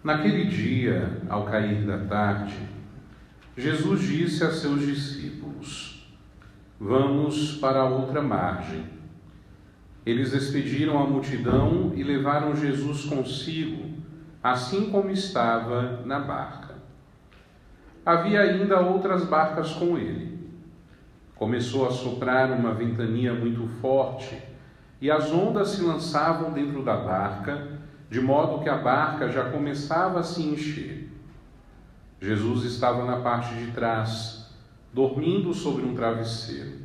Naquele dia, ao cair da tarde, Jesus disse a seus discípulos: Vamos para a outra margem. Eles despediram a multidão e levaram Jesus consigo, assim como estava na barca. Havia ainda outras barcas com ele. Começou a soprar uma ventania muito forte e as ondas se lançavam dentro da barca, de modo que a barca já começava a se encher. Jesus estava na parte de trás, dormindo sobre um travesseiro.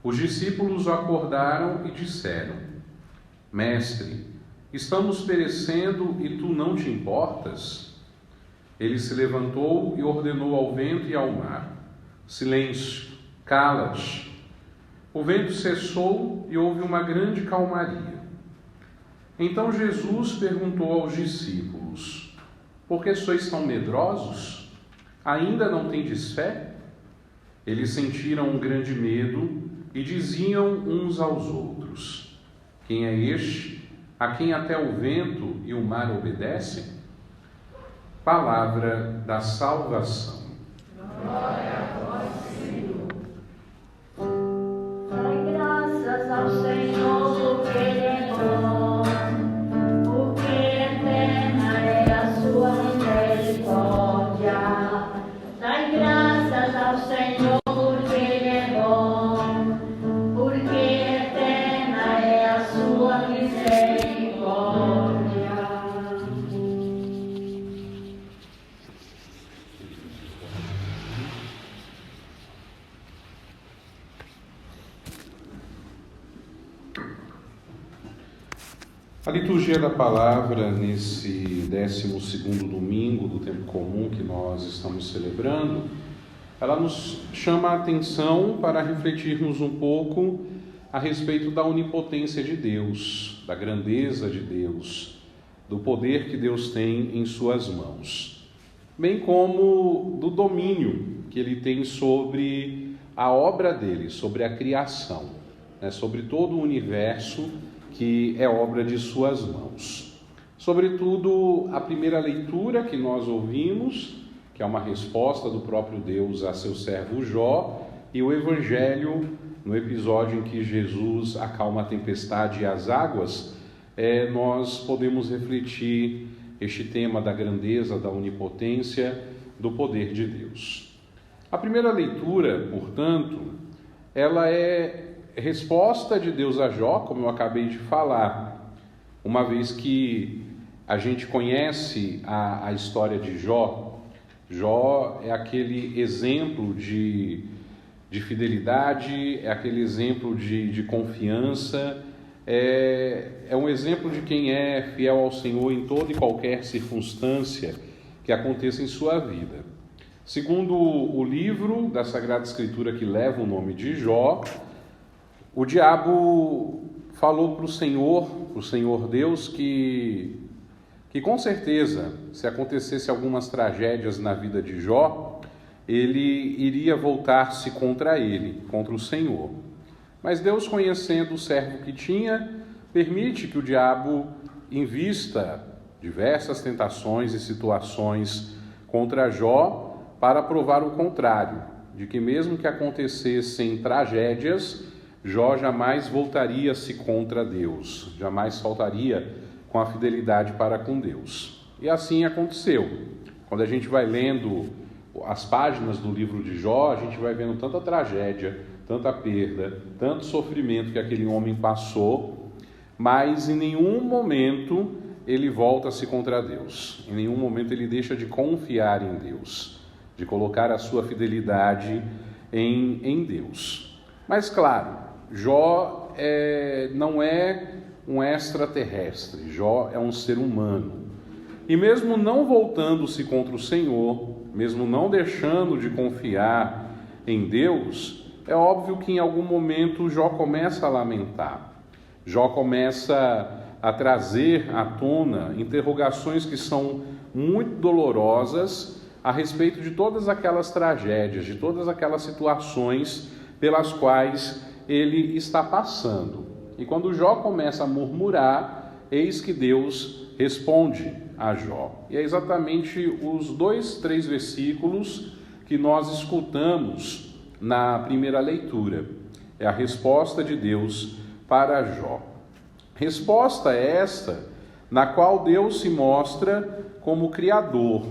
Os discípulos o acordaram e disseram: Mestre, estamos perecendo e tu não te importas? Ele se levantou e ordenou ao vento e ao mar: Silêncio, cala-te. O vento cessou e houve uma grande calmaria. Então Jesus perguntou aos discípulos: Por que sois tão medrosos? Ainda não tendes fé? Eles sentiram um grande medo e diziam uns aos outros: Quem é este, a quem até o vento e o mar obedecem? Palavra da salvação. Glória a vós, Senhor. Dai graças ao Senhor, porque Ele é bom, porque eterna é a sua misericórdia. Dai graças ao Senhor, porque Ele é bom, porque eterna é a sua misericórdia. A liturgia da palavra, nesse 12º domingo do tempo comum que nós estamos celebrando, ela nos chama a atenção para refletirmos um pouco a respeito da onipotência de Deus, da grandeza de Deus, do poder que Deus tem em suas mãos, bem como do domínio que Ele tem sobre a obra dele, sobre a criação, sobre todo o universo que é obra de suas mãos. Sobretudo, a primeira leitura que nós ouvimos, que é uma resposta do próprio Deus a seu servo Jó, e o Evangelho, no episódio em que Jesus acalma a tempestade e as águas, nós podemos refletir este tema da grandeza, da onipotência, do poder de Deus. A primeira leitura, portanto, ela é resposta de Deus a Jó, como eu acabei de falar, uma vez que a gente conhece a história de Jó. Jó é aquele exemplo de fidelidade, é aquele exemplo de confiança, é um exemplo de quem é fiel ao Senhor em toda e qualquer circunstância que aconteça em sua vida. Segundo o livro da Sagrada Escritura que leva o nome de Jó, o diabo falou para o Senhor Deus, que com certeza, se acontecesse algumas tragédias na vida de Jó, ele iria voltar-se contra ele, contra o Senhor. Mas Deus, conhecendo o servo que tinha, permite que o diabo invista diversas tentações e situações contra Jó, para provar o contrário, de que mesmo que acontecessem tragédias, Jó jamais voltaria-se contra Deus, jamais faltaria com a fidelidade para com Deus. E assim aconteceu. Quando a gente vai lendo as páginas do livro de Jó, a gente vai vendo tanta tragédia, tanta perda, tanto sofrimento que aquele homem passou, mas em nenhum momento ele volta-se contra Deus, em nenhum momento ele deixa de confiar em Deus, de colocar a sua fidelidade em Deus. Mas claro, Jó não é um extraterrestre, Jó é um ser humano. E mesmo não voltando-se contra o Senhor, mesmo não deixando de confiar em Deus, é óbvio que em algum momento Jó começa a lamentar. Jó começa a trazer à tona interrogações que são muito dolorosas a respeito de todas aquelas tragédias, de todas aquelas situações pelas quais ele está passando. E quando Jó começa a murmurar, eis que Deus responde a Jó. E é exatamente os 3 versículos que nós escutamos na primeira leitura. É a resposta de Deus para Jó. Resposta esta na qual Deus se mostra como Criador.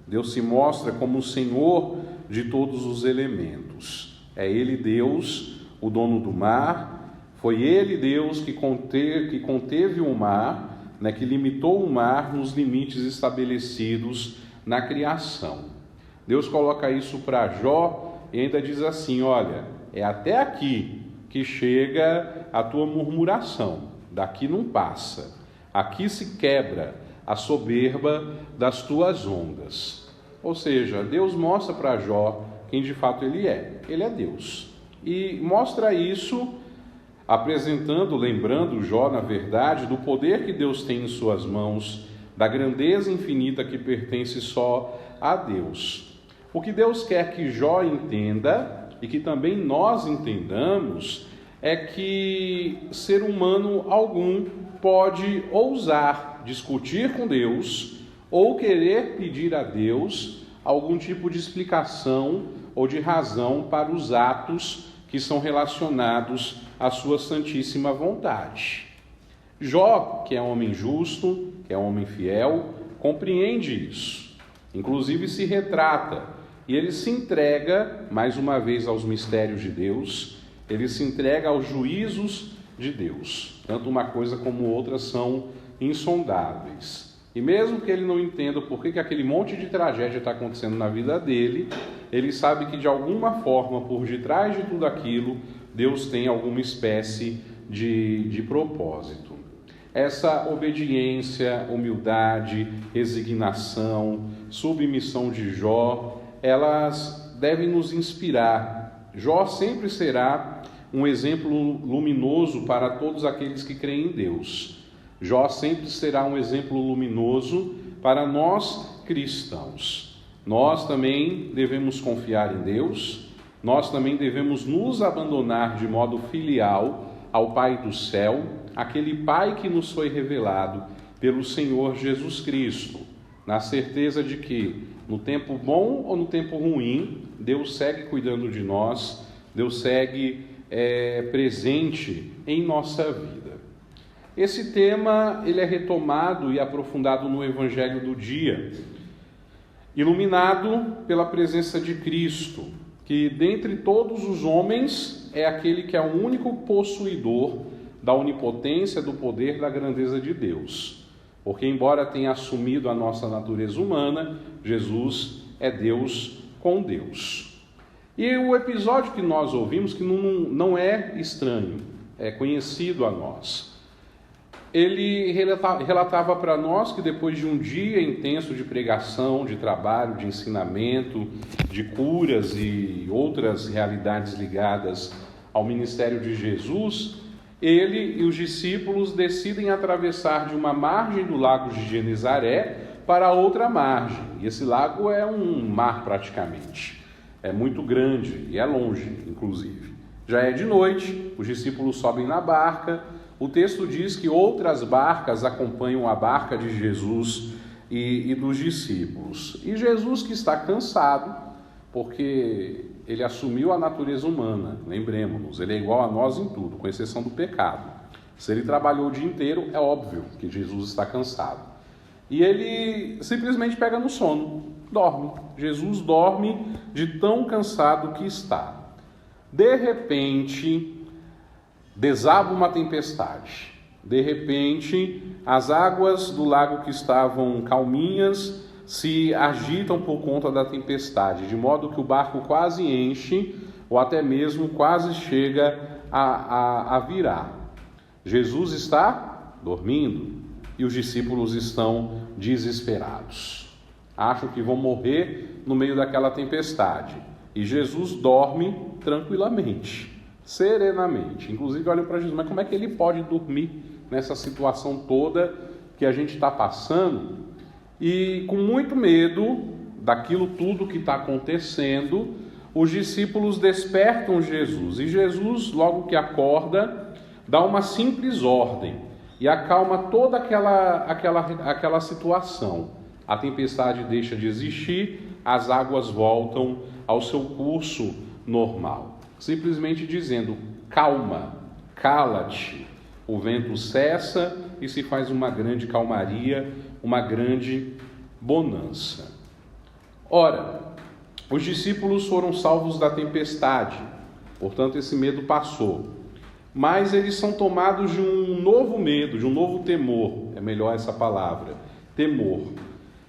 Deus se mostra como o Senhor de todos os elementos. É Ele Deus, o dono do mar. Foi Ele Deus que conteve o mar, que limitou o mar nos limites estabelecidos na criação. Deus coloca isso para Jó e ainda diz assim: olha, é até aqui que chega a tua murmuração, daqui não passa, aqui se quebra a soberba das tuas ondas. Ou seja, Deus mostra para Jó quem de fato ele é Deus. E mostra isso apresentando, lembrando Jó, na verdade, do poder que Deus tem em suas mãos, da grandeza infinita que pertence só a Deus. O que Deus quer que Jó entenda, e que também nós entendamos, é que ser humano algum pode ousar discutir com Deus, ou querer pedir a Deus algum tipo de explicação ou de razão para os atos que são relacionados à sua santíssima vontade. Jó, que é um homem justo, que é um homem fiel, compreende isso. Inclusive se retrata e ele se entrega, mais uma vez, aos mistérios de Deus, ele se entrega aos juízos de Deus. Tanto uma coisa como outra são insondáveis. E mesmo que ele não entenda por que aquele monte de tragédia está acontecendo na vida dele, ele sabe que de alguma forma, por detrás de tudo aquilo, Deus tem alguma espécie de propósito. Essa obediência, humildade, resignação, submissão de Jó, elas devem nos inspirar. Jó sempre será um exemplo luminoso para todos aqueles que creem em Deus. Jó sempre será um exemplo luminoso para nós cristãos. Nós também devemos confiar em Deus, nós também devemos nos abandonar de modo filial ao Pai do céu, aquele Pai que nos foi revelado pelo Senhor Jesus Cristo, na certeza de que, no tempo bom ou no tempo ruim, Deus segue cuidando de nós, Deus segue presente em nossa vida. Esse tema ele é retomado e aprofundado no Evangelho do dia, iluminado pela presença de Cristo, que dentre todos os homens é aquele que é o único possuidor da onipotência, do poder, da grandeza de Deus. Porque embora tenha assumido a nossa natureza humana, Jesus é Deus com Deus. E o episódio que nós ouvimos, que não é estranho, é conhecido a nós. Ele relatava para nós que depois de um dia intenso de pregação, de trabalho, de ensinamento, de curas e outras realidades ligadas ao ministério de Jesus, ele e os discípulos decidem atravessar de uma margem do lago de Genezaré para outra margem. E esse lago é um mar praticamente. É muito grande e é longe, inclusive. Já é de noite, os discípulos sobem na barca. O texto diz que outras barcas acompanham a barca de Jesus e dos discípulos. E Jesus, que está cansado, porque ele assumiu a natureza humana, lembremos-nos, ele é igual a nós em tudo, com exceção do pecado. Se ele trabalhou o dia inteiro, é óbvio que Jesus está cansado. E ele simplesmente pega no sono, dorme. Jesus dorme de tão cansado que está. De repente, desaba uma tempestade. De repente, as águas do lago que estavam calminhas se agitam por conta da tempestade, de modo que o barco quase enche, ou até mesmo quase chega a virar. Jesus está dormindo e os discípulos estão desesperados. Acham que vão morrer no meio daquela tempestade. E Jesus dorme tranquilamente, serenamente. Inclusive olham para Jesus, mas como é que ele pode dormir nessa situação toda que a gente está passando? E com muito medo daquilo tudo que está acontecendo, os discípulos despertam Jesus. E Jesus, logo que acorda, dá uma simples ordem. e acalma toda aquela situação. A tempestade deixa de existir, as águas voltam ao seu curso normal. Simplesmente dizendo: calma, cala-te. O vento cessa e se faz uma grande calmaria, uma grande bonança. Ora, os discípulos foram salvos da tempestade, portanto esse medo passou. Mas eles são tomados de um novo medo, de um novo temor, é melhor essa palavra, temor.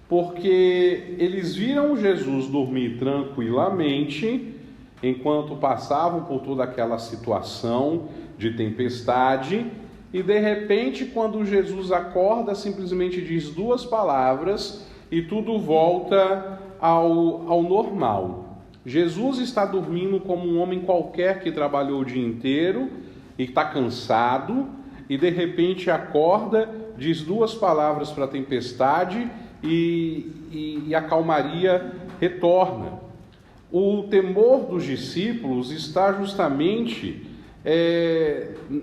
Porque eles viram Jesus dormir tranquilamente, enquanto passavam por toda aquela situação de tempestade, e de repente, quando Jesus acorda, simplesmente diz duas palavras e tudo volta ao normal. Jesus está dormindo como um homem qualquer que trabalhou o dia inteiro e está cansado, e de repente acorda, diz duas palavras para a tempestade e a calmaria retorna. O temor dos discípulos está justamente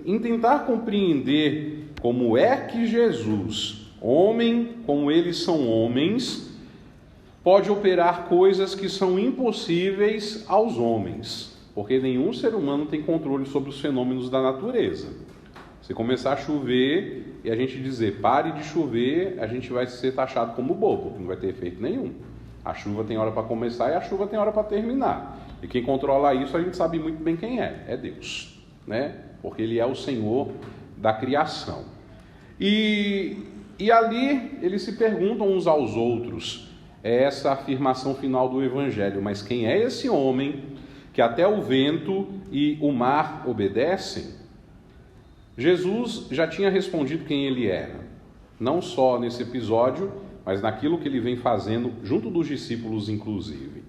em tentar compreender como é que Jesus, homem como eles são homens, pode operar coisas que são impossíveis aos homens, porque nenhum ser humano tem controle sobre os fenômenos da natureza. Se começar a chover e a gente dizer pare de chover, a gente vai ser taxado como bobo, não vai ter efeito nenhum. A chuva tem hora para começar e a chuva tem hora para terminar. E quem controla isso a gente sabe muito bem quem é Deus, né? Porque Ele é o Senhor da criação. E ali eles se perguntam uns aos outros, essa afirmação final do Evangelho: mas quem é esse homem que até o vento e o mar obedecem? Jesus já tinha respondido quem ele era, não só nesse episódio, mas naquilo que ele vem fazendo junto dos discípulos inclusive.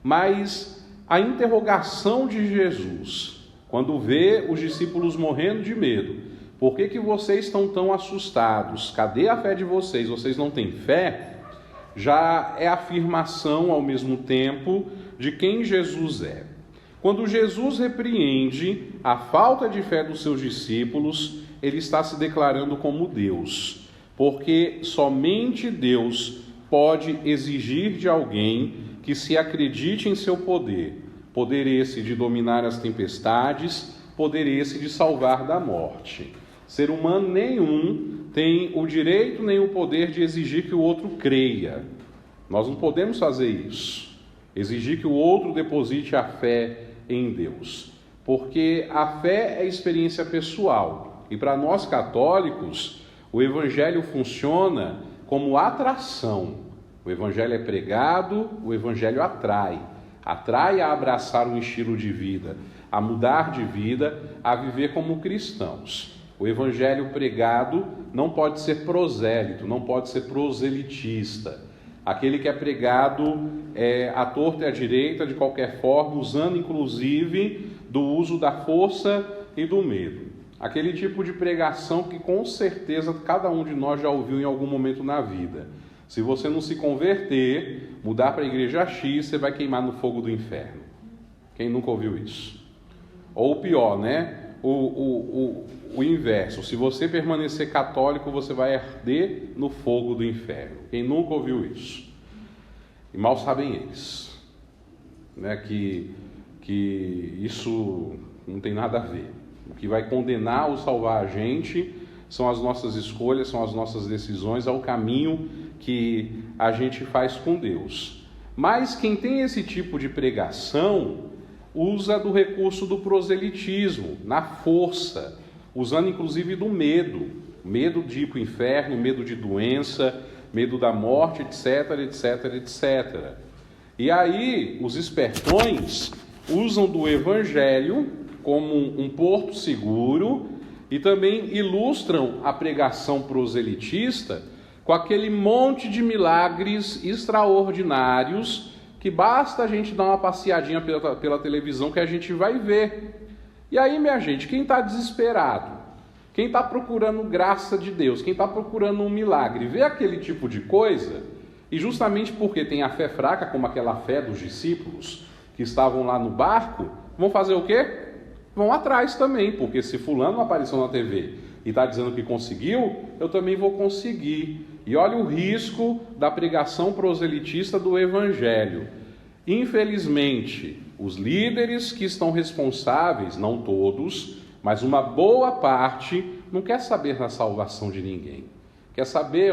Mas a interrogação de Jesus, quando vê os discípulos morrendo de medo: por que vocês estão tão assustados? Cadê a fé de vocês? Vocês não têm fé? Já é afirmação ao mesmo tempo de quem Jesus é. Quando Jesus repreende a falta de fé dos seus discípulos, ele está se declarando como Deus, porque somente Deus pode exigir de alguém que se acredite em seu poder, poder esse de dominar as tempestades, poder esse de salvar da morte. Ser humano nenhum tem o direito nem o poder de exigir que o outro creia. Nós não podemos fazer isso, exigir que o outro deposite a fé em Deus, porque a fé é experiência pessoal, e para nós católicos o Evangelho funciona como atração. O Evangelho é pregado, o Evangelho atrai a abraçar um estilo de vida, a mudar de vida, a viver como cristãos. O Evangelho pregado não pode ser prosélito, não pode ser proselitista. Aquele que é pregado à torta e à direita, de qualquer forma, usando inclusive do uso da força e do medo. Aquele tipo de pregação que com certeza cada um de nós já ouviu em algum momento na vida. Se você não se converter, mudar para a igreja X, você vai queimar no fogo do inferno. Quem nunca ouviu isso? Ou pior, né? O inverso: se você permanecer católico, você vai arder no fogo do inferno. Quem nunca ouviu isso? E mal sabem eles, né, que isso não tem nada a ver. O que vai condenar ou salvar a gente são as nossas escolhas, são as nossas decisões, é o caminho que a gente faz com Deus. Mas quem tem esse tipo de pregação usa do recurso do proselitismo, na força, usando inclusive do medo de ir para o inferno, medo de doença, medo da morte, etc, etc, etc. E aí os espertões usam do Evangelho como um porto seguro e também ilustram a pregação proselitista com aquele monte de milagres extraordinários que basta a gente dar uma passeadinha pela televisão que a gente vai ver. E aí, minha gente, quem está desesperado, quem está procurando graça de Deus, quem está procurando um milagre, vê aquele tipo de coisa, e justamente porque tem a fé fraca, como aquela fé dos discípulos que estavam lá no barco, vão fazer o quê? Vão atrás também, porque se fulano apareceu na TV, e está dizendo que conseguiu, eu também vou conseguir. E olha o risco da pregação proselitista do Evangelho. Infelizmente, os líderes que estão responsáveis, não todos, mas uma boa parte, não quer saber da salvação de ninguém. Quer saber,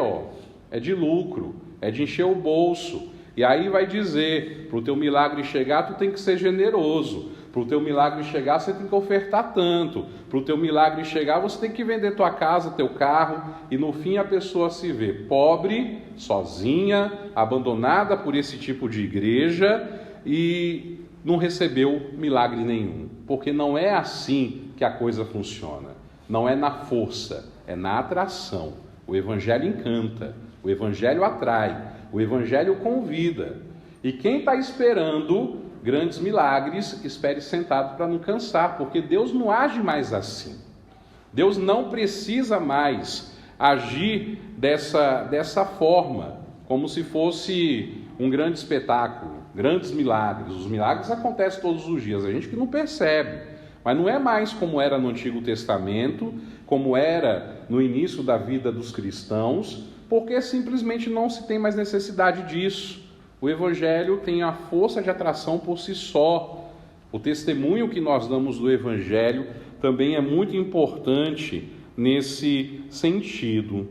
é de lucro, é de encher o bolso. E aí vai dizer, para o teu milagre chegar, tu tem que ser generoso. Para o teu milagre chegar, você tem que ofertar tanto. Para o teu milagre chegar, você tem que vender tua casa, teu carro. E no fim a pessoa se vê pobre, sozinha, abandonada por esse tipo de igreja e não recebeu milagre nenhum. Porque não é assim que a coisa funciona. Não é na força, é na atração. O Evangelho encanta, o Evangelho atrai, o Evangelho convida. E quem está esperando grandes milagres, espere sentado para não cansar, porque Deus não age mais assim. Deus não precisa mais agir dessa forma, como se fosse um grande espetáculo, grandes milagres. Os milagres acontecem todos os dias, a gente que não percebe, mas não é mais como era no Antigo Testamento, como era no início da vida dos cristãos, porque simplesmente não se tem mais necessidade disso. O Evangelho tem a força de atração por si só. O testemunho que nós damos do Evangelho também é muito importante nesse sentido.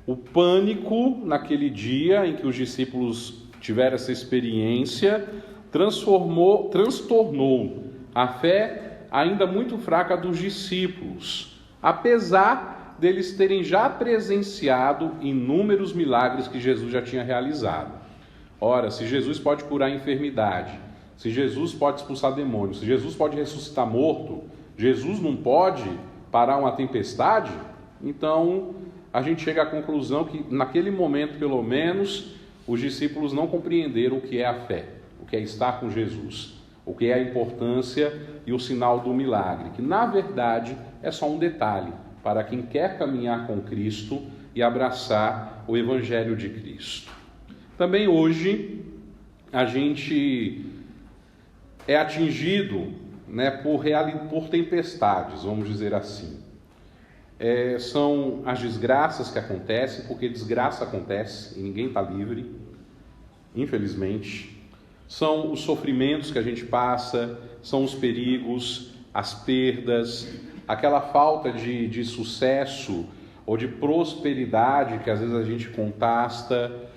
O pânico naquele dia em que os discípulos tiveram essa experiência transtornou a fé ainda muito fraca dos discípulos, apesar deles terem já presenciado inúmeros milagres que Jesus já tinha realizado. Ora, se Jesus pode curar a enfermidade, se Jesus pode expulsar demônios, se Jesus pode ressuscitar morto, Jesus não pode parar uma tempestade? Então, a gente chega à conclusão que, naquele momento, pelo menos, os discípulos não compreenderam o que é a fé, o que é estar com Jesus, o que é a importância e o sinal do milagre, que, na verdade, é só um detalhe para quem quer caminhar com Cristo e abraçar o Evangelho de Cristo. Também hoje a gente é atingido, por tempestades, vamos dizer assim. São as desgraças que acontecem, porque desgraça acontece e ninguém está livre, infelizmente. São os sofrimentos que a gente passa, são os perigos, as perdas, aquela falta de sucesso ou de prosperidade que às vezes a gente contasta,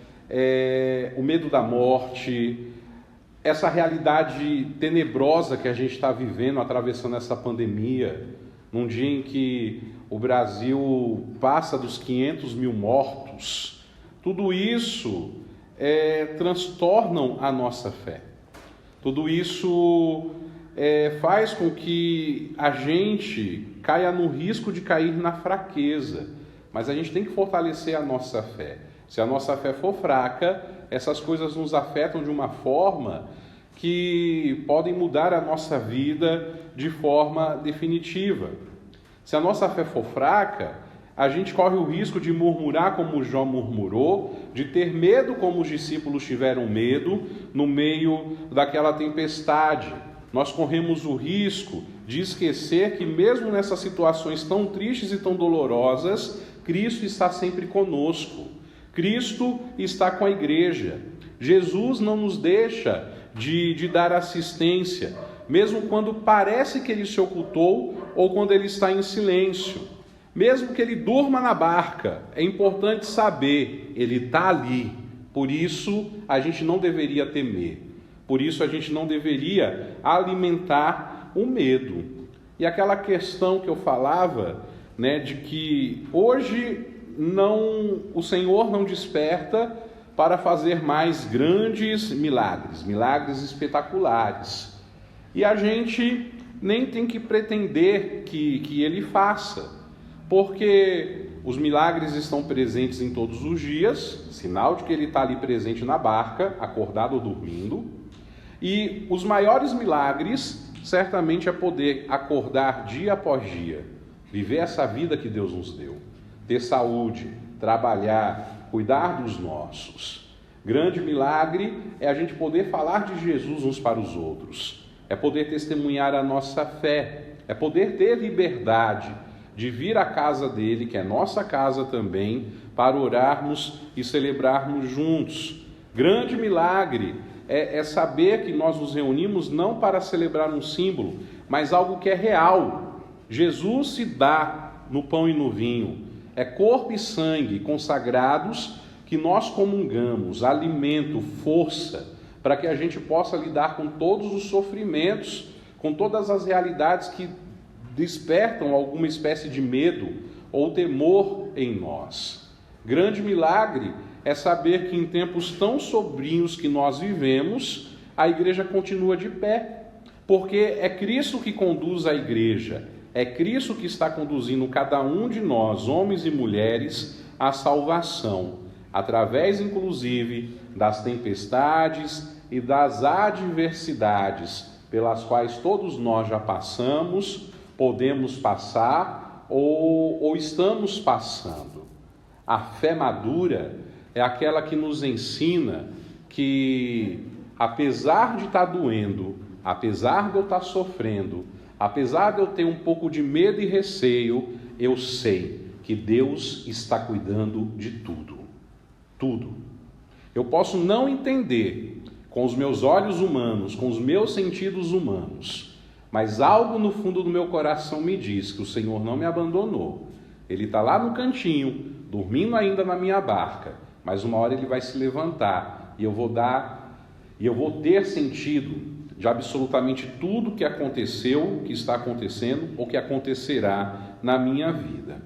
o medo da morte, essa realidade tenebrosa que a gente está vivendo, atravessando essa pandemia, num dia em que o Brasil passa dos 500 mil mortos. Tudo isso transtornam a nossa fé. Tudo isso faz com que a gente caia no risco de cair na fraqueza, mas a gente tem que fortalecer a nossa fé. Se a nossa fé for fraca, essas coisas nos afetam de uma forma que podem mudar a nossa vida de forma definitiva. Se a nossa fé for fraca, a gente corre o risco de murmurar como Jó murmurou, de ter medo como os discípulos tiveram medo no meio daquela tempestade. Nós corremos o risco de esquecer que mesmo nessas situações tão tristes e tão dolorosas, Cristo está sempre conosco. Cristo está com a igreja. Jesus não nos deixa de dar assistência, mesmo quando parece que ele se ocultou ou quando ele está em silêncio. Mesmo que ele durma na barca, é importante saber, ele está ali. Por isso, a gente não deveria temer. Por isso, a gente não deveria alimentar o medo. E aquela questão que eu falava, de que hoje o Senhor não desperta para fazer mais grandes milagres espetaculares. E a gente nem tem que pretender que Ele faça, porque os milagres estão presentes em todos os dias, sinal de que Ele está ali presente na barca, acordado ou dormindo. E os maiores milagres, certamente, é poder acordar dia após dia, viver essa vida que Deus nos deu, ter saúde, trabalhar, cuidar dos nossos. Grande milagre é a gente poder falar de Jesus uns para os outros, é poder testemunhar a nossa fé, é poder ter liberdade de vir à casa dele, que é nossa casa também, para orarmos e celebrarmos juntos. Grande milagre é saber que nós nos reunimos não para celebrar um símbolo, mas algo que é real. Jesus se dá no pão e no vinho. É corpo e sangue consagrados que nós comungamos, alimento, força, para que a gente possa lidar com todos os sofrimentos, com todas as realidades que despertam alguma espécie de medo ou temor em nós. Grande milagre é saber que em tempos tão sombrios que nós vivemos, a igreja continua de pé, porque é Cristo que conduz a igreja, é Cristo que está conduzindo cada um de nós, homens e mulheres, à salvação, através inclusive das tempestades e das adversidades pelas quais todos nós já passamos, podemos passar ou estamos passando. A fé madura é aquela que nos ensina que, apesar de estar doendo, apesar de eu estar sofrendo, apesar de eu ter um pouco de medo e receio, eu sei que Deus está cuidando de tudo. Tudo. Eu posso não entender com os meus olhos humanos, com os meus sentidos humanos, mas algo no fundo do meu coração me diz que o Senhor não me abandonou. Ele está lá no cantinho, dormindo ainda na minha barca, mas uma hora ele vai se levantar e eu vou ter sentido de absolutamente tudo que aconteceu, que está acontecendo ou que acontecerá na minha vida.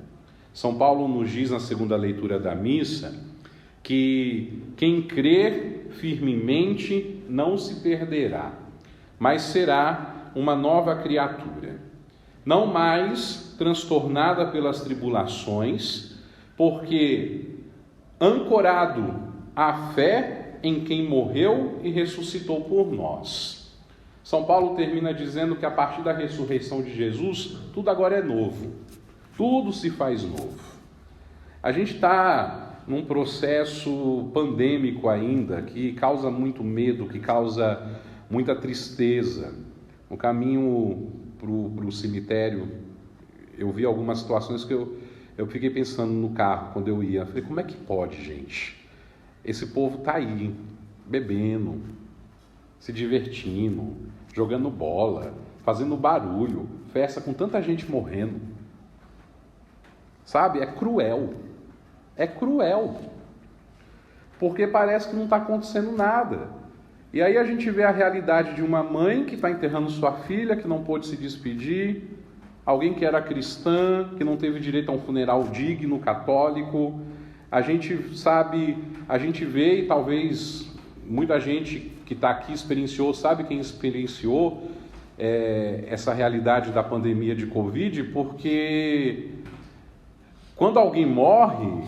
São Paulo nos diz na segunda leitura da missa que quem crer firmemente não se perderá, mas será uma nova criatura, não mais transtornada pelas tribulações, porque ancorado à fé em quem morreu e ressuscitou por nós. São Paulo termina dizendo que a partir da ressurreição de Jesus, tudo agora é novo, tudo se faz novo. A gente está num processo pandêmico ainda, que causa muito medo, que causa muita tristeza. No caminho para o cemitério, eu vi algumas situações que eu fiquei pensando no carro, quando eu ia. Eu falei, como é que pode, gente? Esse povo está aí, bebendo, se divertindo, jogando bola, fazendo barulho, festa com tanta gente morrendo. Sabe? É cruel. É cruel. Porque parece que não está acontecendo nada. E aí a gente vê a realidade de uma mãe que está enterrando sua filha, que não pôde se despedir, alguém que era cristã, que não teve direito a um funeral digno, católico. A gente sabe, a gente vê, e talvez muita gente que está aqui experienciou, sabe quem experienciou essa realidade da pandemia de Covid, porque quando alguém morre,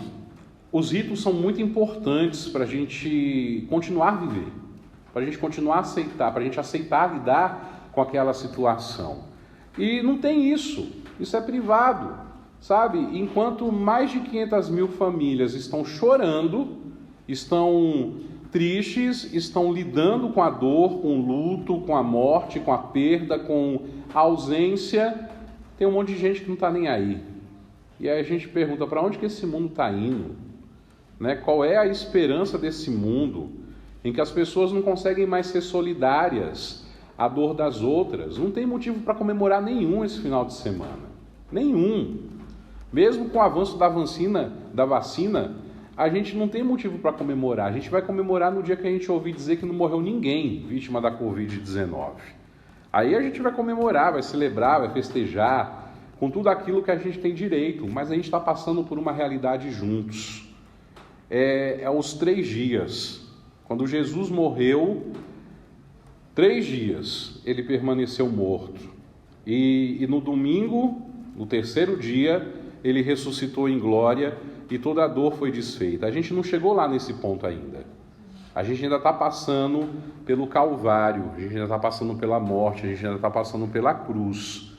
os ritos são muito importantes para a gente continuar a viver, para a gente continuar a aceitar, para a gente aceitar lidar com aquela situação. E não tem isso é privado, sabe? Enquanto mais de 500 mil famílias estão chorando, estão tristes, estão lidando com a dor, com o luto, com a morte, com a perda, com a ausência, tem um monte de gente que não está nem aí. E aí a gente pergunta, para onde que esse mundo está indo? Né? Qual é a esperança desse mundo em que as pessoas não conseguem mais ser solidárias à dor das outras? Não tem motivo para comemorar nenhum esse final de semana. Nenhum. Mesmo com o avanço da vacina, a gente não tem motivo para comemorar. A gente vai comemorar no dia que a gente ouvir dizer que não morreu ninguém vítima da Covid-19. Aí a gente vai comemorar, vai celebrar, vai festejar com tudo aquilo que a gente tem direito, mas a gente está passando por uma realidade juntos. É os 3 dias. Quando Jesus morreu, 3 dias ele permaneceu morto. E no domingo, no 3º dia, ele ressuscitou em glória e toda a dor foi desfeita. A gente não chegou lá nesse ponto ainda. A gente ainda está passando pelo Calvário, a gente ainda está passando pela morte, a gente ainda está passando pela cruz.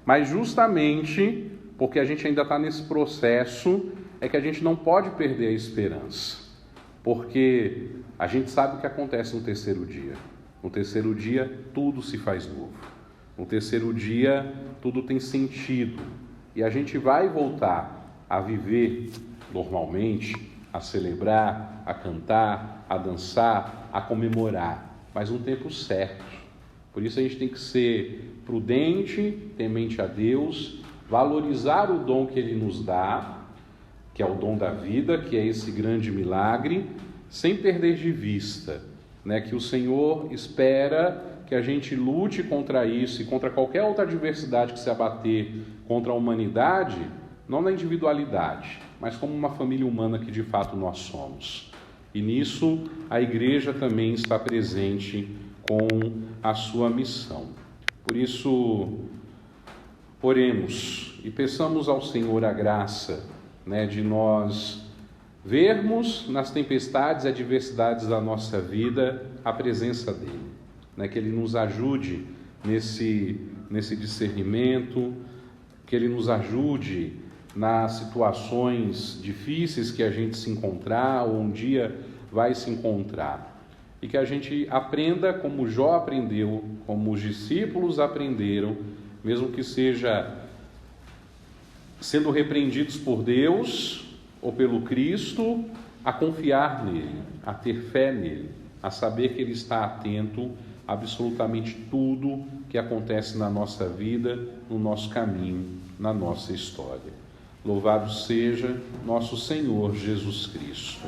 Mas justamente porque a gente ainda está nesse processo, é que a gente não pode perder a esperança. Porque a gente sabe o que acontece no 3º dia. No 3º dia, tudo se faz novo. No 3º dia, tudo tem sentido. E a gente vai voltar a viver normalmente, a celebrar, a cantar, a dançar, a comemorar, mas um tempo certo. Por isso a gente tem que ser prudente, temente a Deus, valorizar o dom que Ele nos dá, que é o dom da vida, que é esse grande milagre, sem perder de vista, que o Senhor espera que a gente lute contra isso e contra qualquer outra adversidade que se abater contra a humanidade, não na individualidade, mas como uma família humana que de fato nós somos. E nisso a igreja também está presente com a sua missão. Por isso, oremos e peçamos ao Senhor a graça, de nós vermos nas tempestades e adversidades da nossa vida a presença dEle, que Ele nos ajude nesse discernimento, que Ele nos ajude nas situações difíceis que a gente se encontrar ou um dia vai se encontrar, e que a gente aprenda como Jó aprendeu, como os discípulos aprenderam, mesmo que seja sendo repreendidos por Deus ou pelo Cristo, a confiar nele, a ter fé nele, a saber que Ele está atento a absolutamente tudo que acontece na nossa vida, no nosso caminho, na nossa história. Louvado seja nosso Senhor Jesus Cristo.